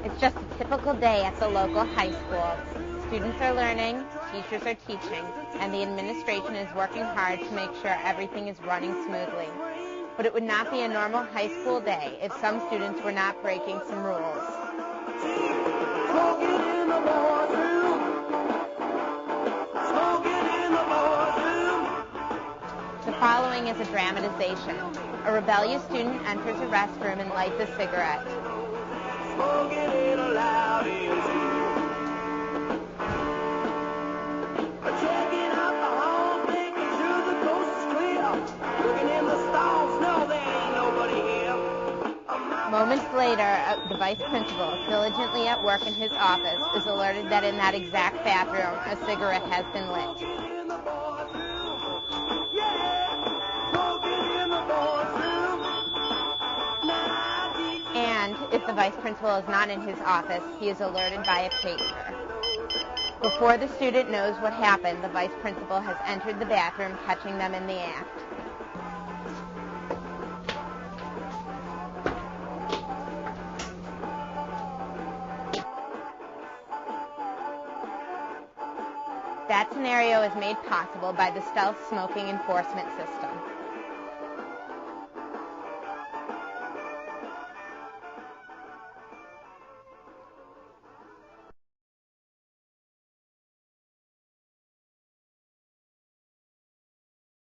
It's just a typical day at the local high school. Students are learning, teachers are teaching, and the administration is working hard to make sure everything is running smoothly. But it would not be a normal high school day if some students were not breaking some rules. The following is a dramatization. A rebellious student enters a restroom and lights a cigarette. Smoking it loud in school. Checking out the halls, making sure the coast is clear. Looking in the stalls, no, there ain't nobody here. Moments later, the vice principal, diligently at work in his office, is alerted that in that exact bathroom, a cigarette has been lit. And if the vice principal is not in his office, he is alerted by a pager. Before the student knows what happened, the vice principal has entered the bathroom, catching them in the act. That scenario is made possible by the stealth smoking enforcement system.